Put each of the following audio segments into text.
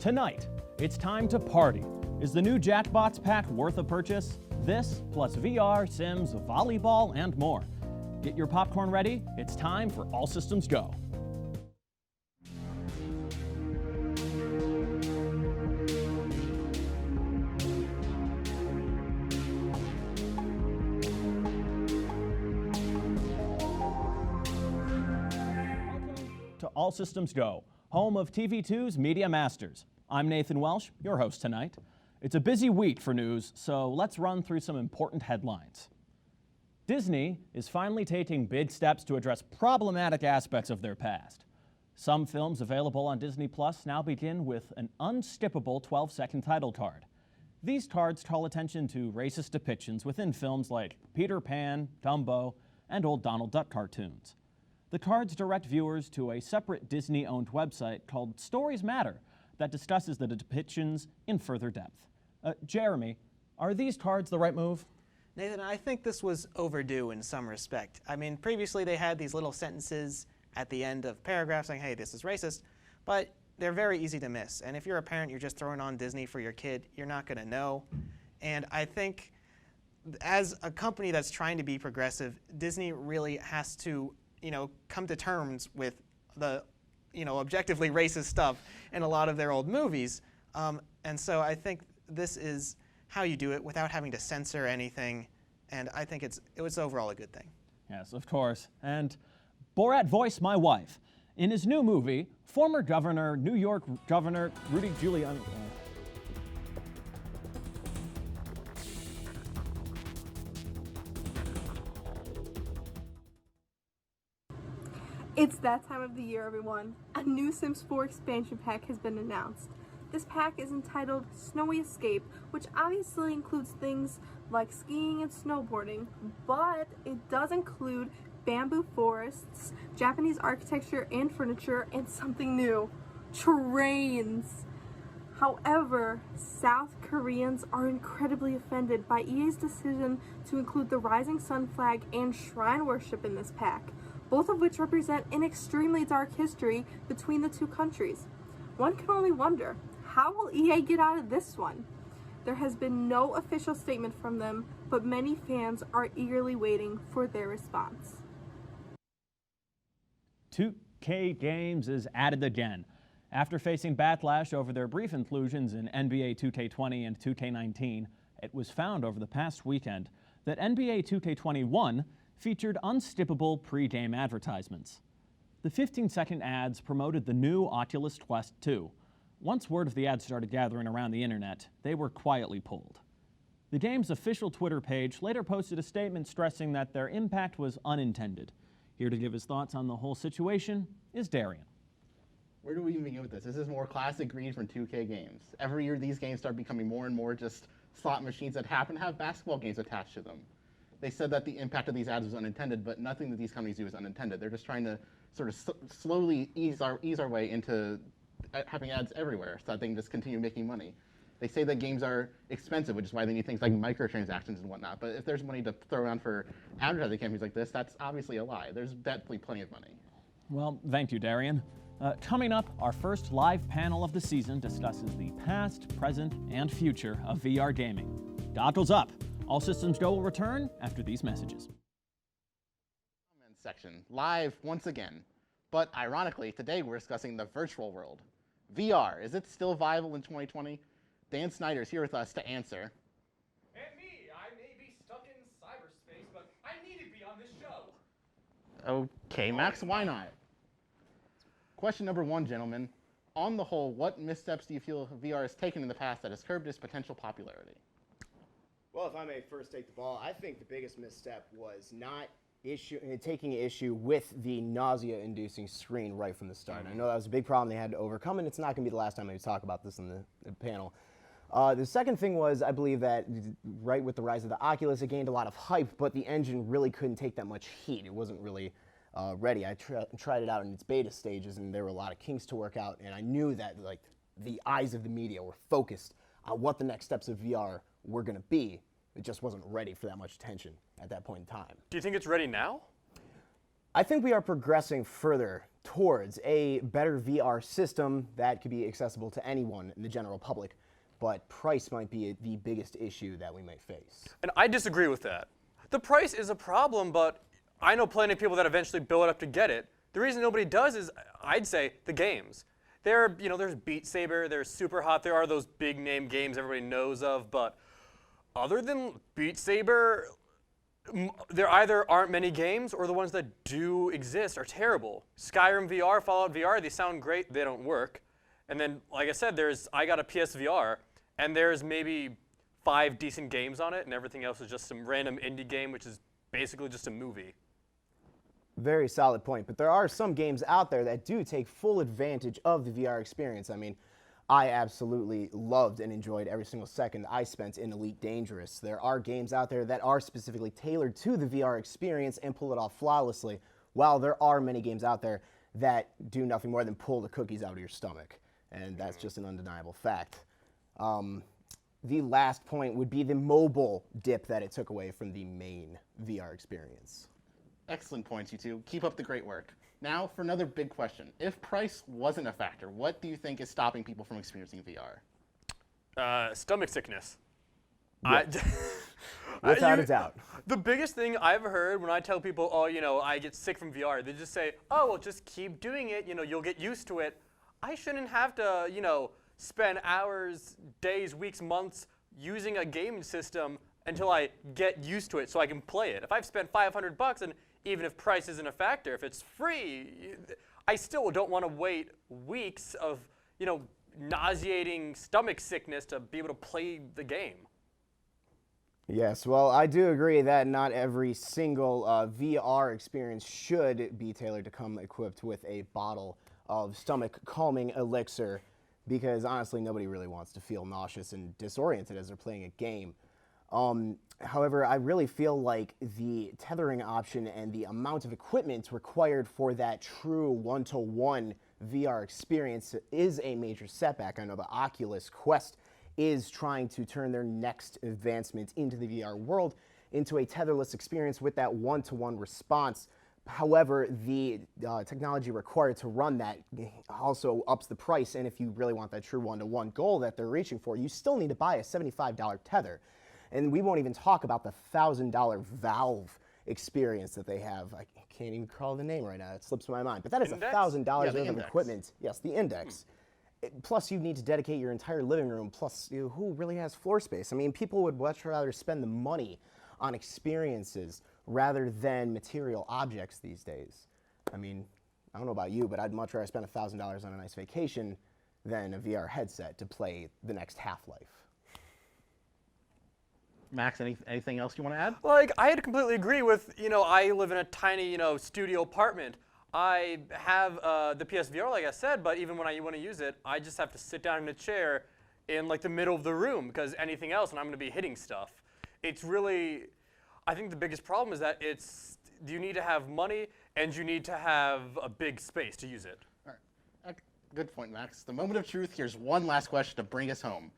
Tonight, it's time to party. Is the new Jackbox pack worth a purchase? This, plus VR, Sims, volleyball, and more. Get your popcorn ready. It's time for All Systems Go. To All Systems Go, home of TV2's Media Masters. I'm Nathan Welsh, your host tonight. It's a busy week for news, so let's run through some important headlines. Disney is finally taking big steps to address problematic aspects of their past. Some films available on Disney Plus now begin with an unskippable 12-second title card. These cards call attention to racist depictions within films like Peter Pan, Dumbo, and old Donald Duck cartoons. The cards direct viewers to a separate Disney-owned website called Stories Matter that discusses the depictions in further depth. Jeremy, are these cards the right move? Nathan, I think this was overdue in some respect. I mean, previously they had these little sentences at the end of paragraphs saying, hey, this is racist, but they're very easy to miss. And if you're a parent, you're just throwing on Disney for your kid, you're not going to know. And I think as a company that's trying to be progressive, Disney really has to, come to terms with the, objectively racist stuff in a lot of their old movies. And so I think this is how you do it without having to censor anything. And I think it was overall a good thing. Yes, of course. And Borat voiced my wife. In his new movie, former New York Governor Rudy Giuliani. It's that time of the year, everyone. A new Sims 4 expansion pack has been announced. This pack is entitled Snowy Escape, which obviously includes things like skiing and snowboarding, but it does include bamboo forests, Japanese architecture and furniture, and something new, trains. However, South Koreans are incredibly offended by EA's decision to include the Rising Sun flag and shrine worship in this pack, both of which represent an extremely dark history between the two countries. One can only wonder, how will EA get out of this one? There has been no official statement from them, but many fans are eagerly waiting for their response. 2K Games is at it again. After facing backlash over their brief inclusions in NBA 2K20 and 2K19, it was found over the past weekend that NBA 2K21 featured unskippable pre-game advertisements. The 15-second ads promoted the new Oculus Quest 2. Once word of the ads started gathering around the internet, they were quietly pulled. The game's official Twitter page later posted a statement stressing that their impact was unintended. Here to give his thoughts on the whole situation is Darian. Where do we even begin with this? This is more classic greed from 2K Games. Every year these games start becoming more and more just slot machines that happen to have basketball games attached to them. They said that the impact of these ads was unintended, but nothing that these companies do is unintended. They're just trying to sort of slowly ease our way into having ads everywhere so that they can just continue making money. They say that games are expensive, which is why they need things like microtransactions and whatnot. But if there's money to throw around for advertising campaigns like this, that's obviously a lie. There's definitely plenty of money. Well, thank you, Darian. Coming up, our first live panel of the season discusses the past, present, and future of VR gaming. Goggles up. All Systems Go will return after these messages. Comments section, live once again. But ironically, today we're discussing the virtual world. VR, is it still viable in 2020? Dan Snyder's here with us to answer. And me, I may be stuck in cyberspace, but I need to be on this show. Okay, Max, why not? Question number one, gentlemen. On the whole, what missteps do you feel VR has taken in the past that has curbed its potential popularity? Well, if I may first take the ball, I think the biggest misstep was not taking issue with the nausea-inducing screen right from the start. I know that was a big problem they had to overcome, and it's not going to be the last time we talk about this in the panel. The second thing was, I believe that right with the rise of the Oculus, it gained a lot of hype, but the engine really couldn't take that much heat. It wasn't really ready. I tried it out in its beta stages, and there were a lot of kinks to work out, and I knew that the eyes of the media were focused on what the next steps of VR were going to be. It just wasn't ready for that much attention at that point in time. Do you think it's ready now? I think we are progressing further towards a better VR system that could be accessible to anyone in the general public, but price might be the biggest issue that we might face. And I disagree with that. The price is a problem, but I know plenty of people that eventually build up to get it. The reason nobody does is, I'd say, the games. There's Beat Saber, there's Super Hot, there are those big name games everybody knows of, but other than Beat Saber, there either aren't many games or the ones that do exist are terrible. Skyrim VR, Fallout VR, they sound great, they don't work. And then, like I said, I got a PSVR, and there's maybe 5 decent games on it, and everything else is just some random indie game, which is basically just a movie. Very solid point, but there are some games out there that do take full advantage of the VR experience. I mean, I absolutely loved and enjoyed every single second I spent in Elite Dangerous. There are games out there that are specifically tailored to the VR experience and pull it off flawlessly, while there are many games out there that do nothing more than pull the cookies out of your stomach, and that's just an undeniable fact. The last point would be the mobile dip that it took away from the main VR experience. Excellent points, you two. Keep up the great work. Now for another big question. If price wasn't a factor, what do you think is stopping people from experiencing VR? Stomach sickness. Without a doubt. The biggest thing I've heard when I tell people, oh, I get sick from VR, they just say, oh, well, just keep doing it, you'll get used to it. I shouldn't have to, spend hours, days, weeks, months using a gaming system until I get used to it so I can play it. If I've spent $500 and even if price isn't a factor, if it's free, I still don't want to wait weeks of, nauseating stomach sickness to be able to play the game. Yes, well, I do agree that not every single VR experience should be tailored to come equipped with a bottle of stomach calming elixir, because honestly, nobody really wants to feel nauseous and disoriented as they're playing a game. However, I really feel like the tethering option and the amount of equipment required for that true one-to-one VR experience is a major setback. I know the Oculus Quest is trying to turn their next advancement into the VR world into a tetherless experience with that one-to-one response. However, the technology required to run that also ups the price, and if you really want that true one-to-one goal that they're reaching for, you still need to buy a $75 tether. And we won't even talk about the $1,000 Valve experience that they have. I can't even call the name right now. It slips my mind. But that is $1,000 worth of equipment. Yes, the Index. Plus, you need to dedicate your entire living room. Plus, who really has floor space? I mean, people would much rather spend the money on experiences rather than material objects these days. I mean, I don't know about you, but I'd much rather spend $1,000 on a nice vacation than a VR headset to play the next Half-Life. Max, anything else you want to add? Like, I had to completely agree with, I live in a tiny, studio apartment. I have the PSVR, like I said, but even when I want to use it, I just have to sit down in a chair in, like, the middle of the room, because anything else, and I'm going to be hitting stuff. It's really, I think the biggest problem is that you need to have money, and you need to have a big space to use it. All right. Good point, Max. The moment of truth. Here's one last question to bring us home.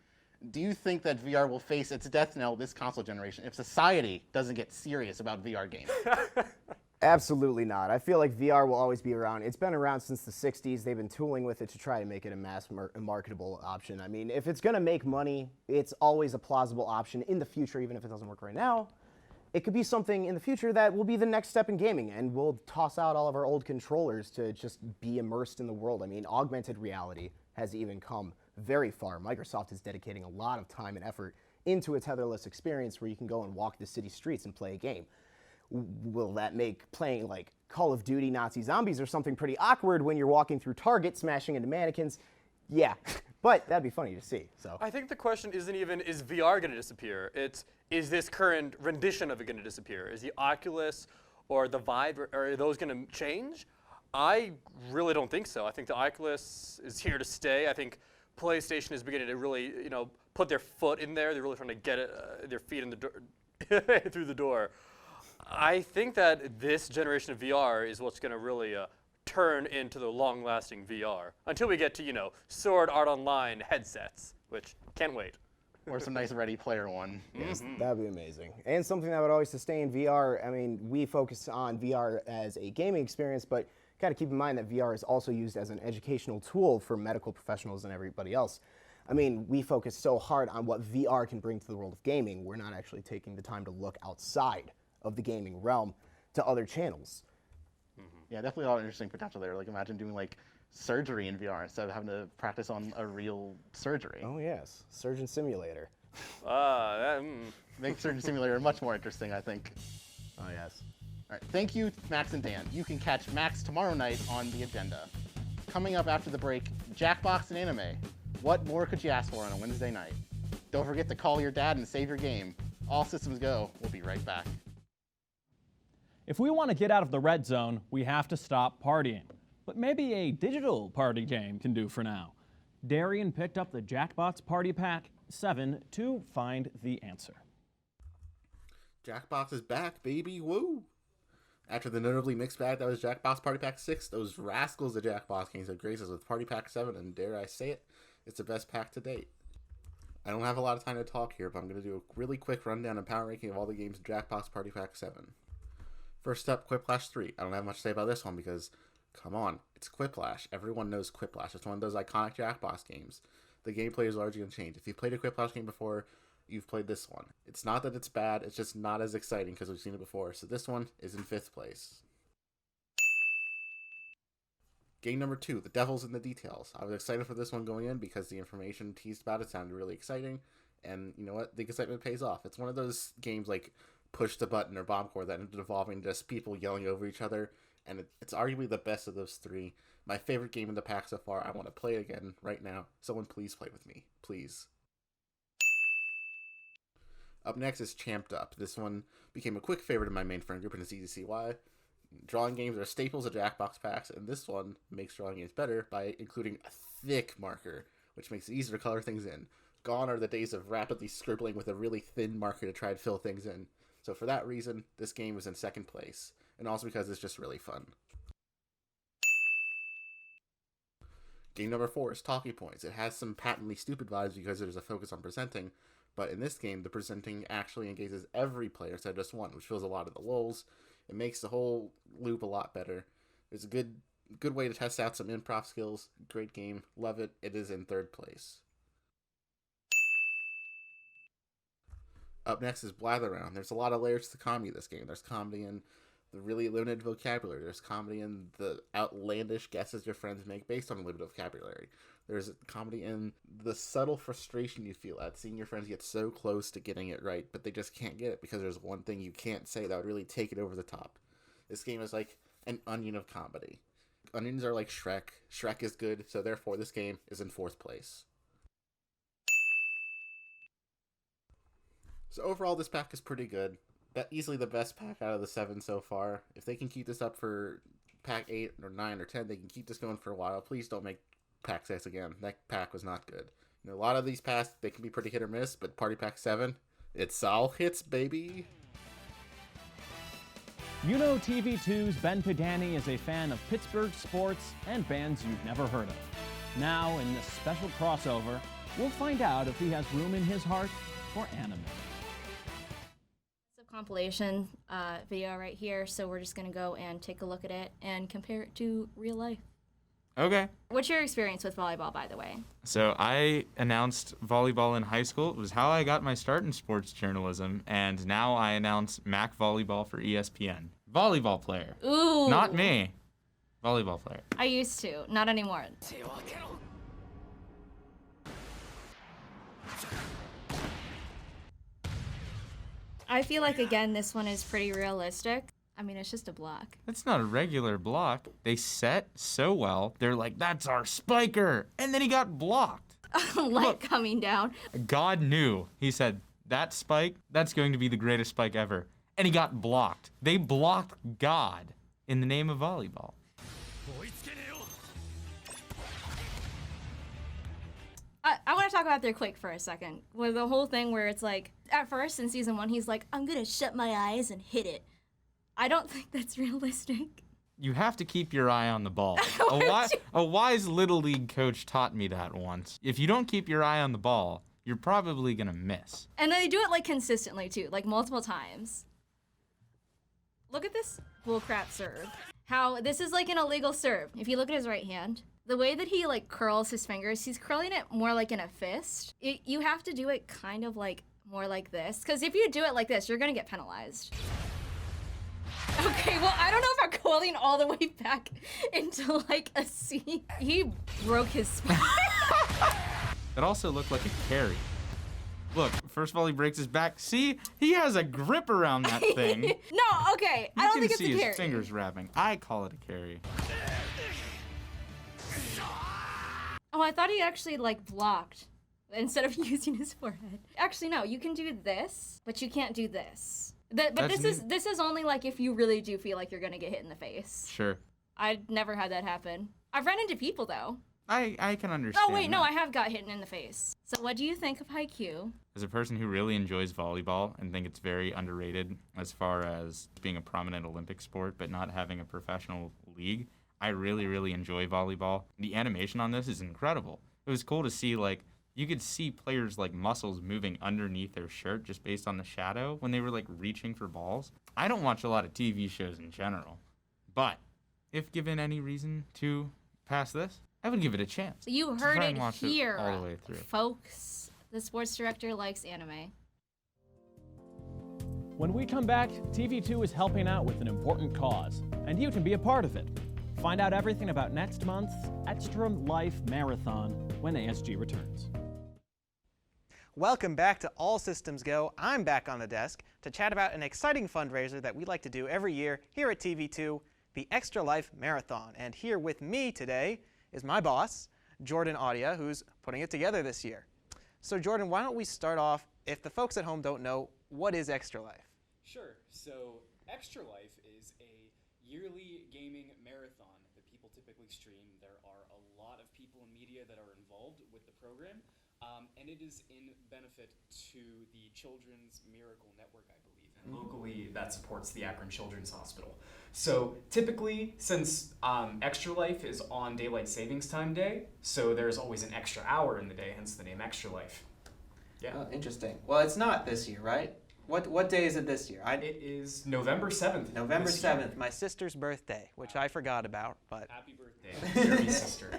Do you think that VR will face its death knell this console generation if society doesn't get serious about VR gaming? Absolutely not. I feel like VR will always be around. It's been around since the 60s. They've been tooling with it to try to make it a mass marketable option. I mean, if it's going to make money, it's always a plausible option in the future, even if it doesn't work right now. It could be something in the future that will be the next step in gaming, and we'll toss out all of our old controllers to just be immersed in the world. I mean, augmented reality has even come very far. Microsoft is dedicating a lot of time and effort into a tetherless experience where you can go and walk the city streets and play a game. Will that make playing like Call of Duty Nazi Zombies or something pretty awkward when you're walking through Target smashing into mannequins? Yeah, but that'd be funny to see. So I think the question isn't even, is VR going to disappear? It's, is this current rendition of it going to disappear? Is the Oculus or the Vive, are those going to change? I really don't think so. I think the Oculus is here to stay. I think PlayStation is beginning to really, put their foot in there. They're really trying to get their feet in the door, through the door. I think that this generation of VR is what's going to really turn into the long-lasting VR until we get to, Sword Art Online headsets, which can't wait. or some nice Ready Player One. Yes, that'd be amazing. And something that would always sustain VR. I mean, we focus on VR as a gaming experience, but got to keep in mind that VR is also used as an educational tool for medical professionals and everybody else. I mean, we focus so hard on what VR can bring to the world of gaming, we're not actually taking the time to look outside of the gaming realm to other channels. Yeah, definitely a lot of interesting potential there. Like, imagine doing like surgery in VR instead of having to practice on a real surgery. Oh yes, Surgeon Simulator. Make Surgeon Simulator much more interesting, I think. Oh yes. All right, thank you, Max and Dan. You can catch Max tomorrow night on The Agenda. Coming up after the break, Jackbox and anime. What more could you ask for on a Wednesday night? Don't forget to call your dad and save your game. All systems go. We'll be right back. If we want to get out of the red zone, we have to stop partying. But maybe a digital party game can do for now. Darian picked up the Jackbox Party Pack 7 to find the answer. Jackbox is back, baby, woo! After the notably mixed bag that was Jackbox Party Pack 6, those rascals of Jackbox games have graced us with Party Pack 7, and dare I say it, it's the best pack to date. I don't have a lot of time to talk here, but I'm going to do a really quick rundown and power ranking of all the games in Jackbox Party Pack 7. First up, Quiplash 3. I don't have much to say about this one because, come on, it's Quiplash. Everyone knows Quiplash. It's one of those iconic Jackbox games. The gameplay is largely unchanged. If you've played a Quiplash game before, you've played this one. It's not that it's bad, it's just not as exciting because we've seen it before. So this one is in 5th place. Game number 2, The Devil's in the Details. I was excited for this one going in because the information teased about it sounded really exciting. And you know what? The excitement pays off. It's one of those games like Push the Button or Bomb Core that ended evolving into just people yelling over each other. And it's arguably the best of those three. My favorite game in the pack so far. I want to play it again right now. Someone please play with me. Please. Up next is Champed Up. This one became a quick favorite in my main friend group, and it's easy to see why. Drawing games are staples of Jackbox packs, and this one makes drawing games better by including a thick marker, which makes it easier to color things in. Gone are the days of rapidly scribbling with a really thin marker to try and fill things in. So for that reason, this game was in 2nd place, and also because it's just really fun. Game number 4 is Talking Points. It has some patently stupid vibes because there's a focus on presenting, but in this game, the presenting actually engages every player instead of just one, which fills a lot of the lulls. It makes the whole loop a lot better. It's a good way to test out some improv skills. Great game. Love it. It is in 3rd place. Up next is Blather Around. There's a lot of layers to the comedy in this game. There's comedy in the really limited vocabulary. There's comedy in the outlandish guesses your friends make based on limited vocabulary. There's comedy in the subtle frustration you feel at seeing your friends get so close to getting it right, but they just can't get it because there's one thing you can't say that would really take it over the top. This game is like an onion of comedy. Onions are like Shrek. Shrek is good, so therefore this game is in 4th place. So overall, this pack is pretty good. Easily the best pack out of the 7 so far. If they can keep this up for pack 8 or 9 or 10, they can keep this going for a while. Please don't make pack 6 again. That pack was not good. You know, a lot of these packs, they can be pretty hit or miss, but Party Pack 7, it's all hits, baby. You know TV2's Ben Padani is a fan of Pittsburgh sports and bands you've never heard of. Now, in this special crossover, we'll find out if he has room in his heart for anime. It's a compilation video right here, so we're just going to go and take a look at it and compare it to real life. Okay. What's your experience with volleyball, by the way? So I announced volleyball in high school. It was how I got my start in sports journalism, and now I announce MAC volleyball for ESPN. Volleyball player. Ooh. Not me. Volleyball player. I used to. Not anymore. I feel like, again, this one is pretty realistic. I mean, it's just a block. That's not a regular block. They set so well. They're like, that's our spiker. And then he got blocked. Light coming down. God knew. He said, that spike, that's going to be the greatest spike ever. And he got blocked. They blocked God in the name of volleyball. I want to talk about their click for a second. With the whole thing where it's like, at first in season 1, he's like, I'm going to shut my eyes and hit it. I don't think that's realistic. You have to keep your eye on the ball. A wise Little League coach taught me that once. If you don't keep your eye on the ball, you're probably gonna miss. And they do it like consistently too, like multiple times. Look at this bullcrap serve. How this is like an illegal serve. If you look at his right hand, the way that he like curls his fingers, he's curling it more like in a fist. You have to do it kind of like more like this, because if you do it like this, you're gonna get penalized. Okay, well, I don't know if I'm coiling all the way back into like a C. He broke his spine. It also looked like a carry. Look, first of all, he breaks his back. See, he has a grip around that thing. No, okay, I don't think it's You can a see carry. his fingers wrapping. I call it a carry. Oh, I thought he actually like blocked instead of using his forehead. Actually, no, you can do this, but you can't do this. But That's this is only like if you really do feel like you're gonna get hit in the face. Sure. I've never had that happen. I've run into people though. I can understand. Oh wait, no, that. I have got hit in the face. So what do you think of Haikyuu? As a person who really enjoys volleyball and think it's very underrated as far as being a prominent Olympic sport but not having a professional league, I really, really enjoy volleyball. The animation on this is incredible. It was cool to see, like, you could see players' like muscles moving underneath their shirt just based on the shadow when they were like reaching for balls. I don't watch a lot of TV shows in general, but if given any reason to pass this, I would give it a chance. You To heard try it and watch it here, all the way through. folks. The sports director likes anime. When we come back, TV2 is helping out with an important cause, and you can be a part of it. Find out everything about next month's Extra Life Marathon when ASG returns. Welcome back to All Systems Go. I'm back on the desk to chat about an exciting fundraiser that we like to do every year here at TV2, the Extra Life Marathon. And here with me today is my boss, Jordan Audia, who's putting it together this year. So Jordan, why don't we start off, if the folks at home don't know, what is Extra Life? Sure. So Extra Life is a yearly gaming marathon that people typically stream. There are a lot of people in media that are involved with the program, and it is in benefit to the Children's Miracle Network, I believe. And locally, that supports the Akron Children's Hospital. So typically, since Extra Life is on Daylight Savings Time Day, so there's always an extra hour in the day, hence the name Extra Life. Yeah. Oh, interesting. Well, it's not this year, right? What day is it this year? It is November 7th. November this year. 7th, my sister's birthday, which I forgot about, but... Happy birthday, Jeremy's sister.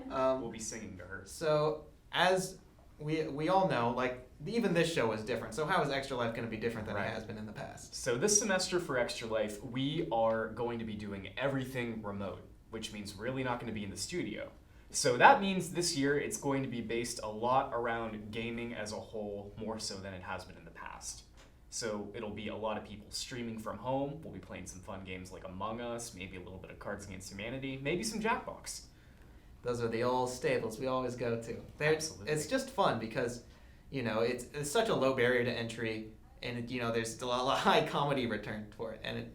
We'll be singing to her. So, as we all know, like, even this show is different. So how is Extra Life going to be different than it has been in the past? So this semester for Extra Life, we are going to be doing everything remote, which means we're really not going to be in the studio. So that means this year it's going to be based a lot around gaming as a whole, more so than it has been in the past. So it'll be a lot of people streaming from home. We'll be playing some fun games like Among Us, maybe a little bit of Cards Against Humanity, maybe some Jackbox. Those are the old staples we always go to. Absolutely. It's just fun because, you know, it's such a low barrier to entry, and you know, there's still a lot of high comedy return for it, and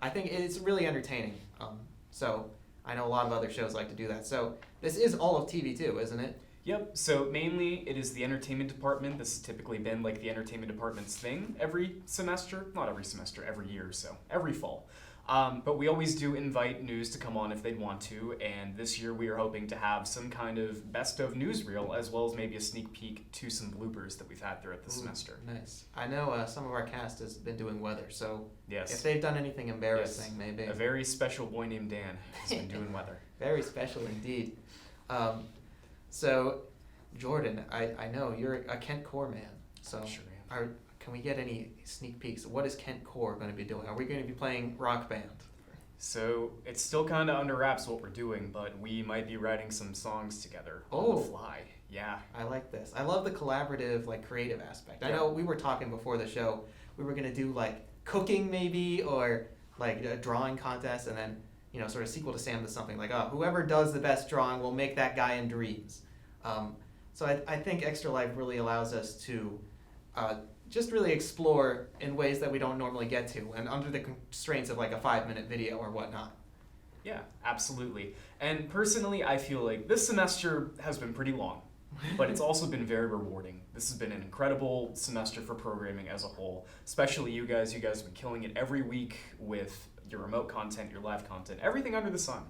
I think it's really entertaining. So I know a lot of other shows like to do that. So this is all of TV2, isn't it? Yep, so mainly it is the entertainment department. This has typically been like the entertainment department's thing every semester. Not every semester, every year or so, every fall. But we always do invite news to come on if they'd want to, and this year we are hoping to have some kind of best of newsreel as well as maybe a sneak peek to some bloopers that we've had throughout the semester. Nice. I know some of our cast has been doing weather, so Yes. if they've done anything embarrassing, Yes. maybe. A very special boy named Dan has been doing weather. Very special indeed. So, Jordan, I know you're a Kent Core man. So, Sure can we get any sneak peeks? What is Kent Core going to be doing? Are we going to be playing Rock Band? So it's still kind of under wraps what we're doing, but we might be writing some songs together on Oh. the fly. Yeah. I like this. I love the collaborative, like, creative aspect. I Yeah. know we were talking before the show. We were going to do, like, cooking maybe, or, like, a drawing contest, and then, you know, sort of sequel to Sam to something like, oh, whoever does the best drawing will make that guy in Dreams. So I think Extra Life really allows us to just really explore in ways that we don't normally get to, and under the constraints of like a 5-minute video or whatnot. Yeah, absolutely. And personally, I feel like this semester has been pretty long, but it's also been very rewarding. This has been an incredible semester for programming as a whole, especially you guys. You guys have been killing it every week with your remote content, your live content, everything under the sun.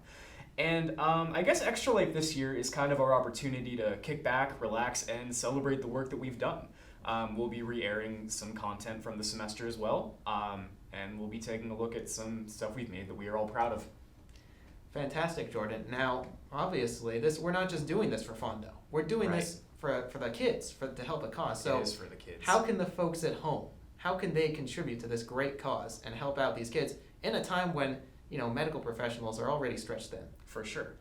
And I guess Extra Life this year is kind of our opportunity to kick back, relax, and celebrate the work that we've done. We'll be re-airing some content from the semester as well, and we'll be taking a look at some stuff we've made that we are all proud of. Fantastic, Jordan. Now, obviously, we're not just doing this for fun, though. We're doing this for the kids, to help a cause. So It is for the kids. how can the folks at home, how can they contribute to this great cause and help out these kids in a time when, medical professionals are already stretched thin? For sure.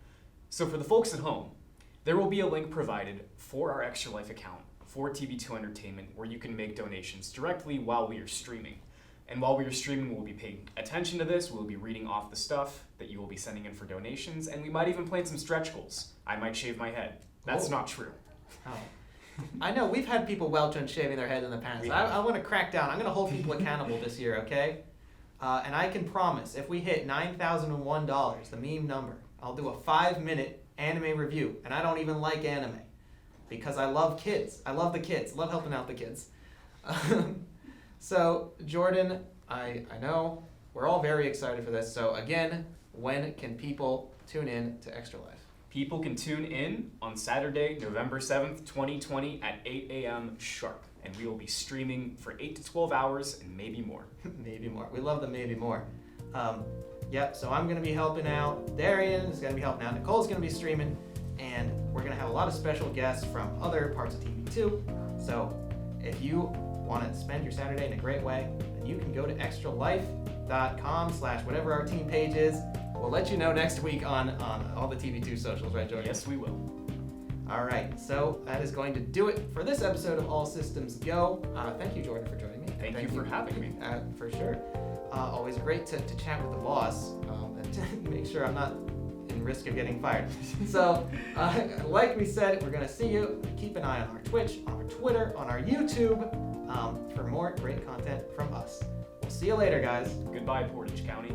So for the folks at home, there will be a link provided for our Extra Life account for TV2 Entertainment where you can make donations directly while we are streaming. And while we are streaming, we'll be paying attention to this. We'll be reading off the stuff that you will be sending in for donations, and we might even plan some stretch goals. I might shave my head. That's Oh. not true. Oh. I know, we've had people welch on shaving their heads in the past. We I have. want to crack down. I'm going to hold people accountable this year, okay? And I can promise, if we hit $9,001, the meme number, I'll do a 5-minute anime review. And I don't even like anime because I love kids. I love the kids. Love helping out the kids. So, Jordan, I know we're all very excited for this. So, again, when can people tune in to Extra Life? People can tune in on Saturday, November 7th, 2020 at 8 a.m. sharp. And we will be streaming for 8 to 12 hours and maybe more. Maybe more. We love the maybe more. Yep, so I'm going to be helping out. Darian is going to be helping out. Nicole's going to be streaming. And we're going to have a lot of special guests from other parts of TV2. So if you want to spend your Saturday in a great way, then you can go to extralife.com/whatever our team page is. We'll let you know next week on all the TV2 socials, right, Jordan? Yes, we will. All right, so that is going to do it for this episode of All Systems Go. Thank you, Jordan, for joining me. Thank you for having me. For sure. Always great to chat with the boss and to make sure I'm not in risk of getting fired. So, like we said, we're going to see you. Keep an eye on our Twitch, on our Twitter, on our YouTube for more great content from us. We'll see you later, guys. Goodbye, Portage County.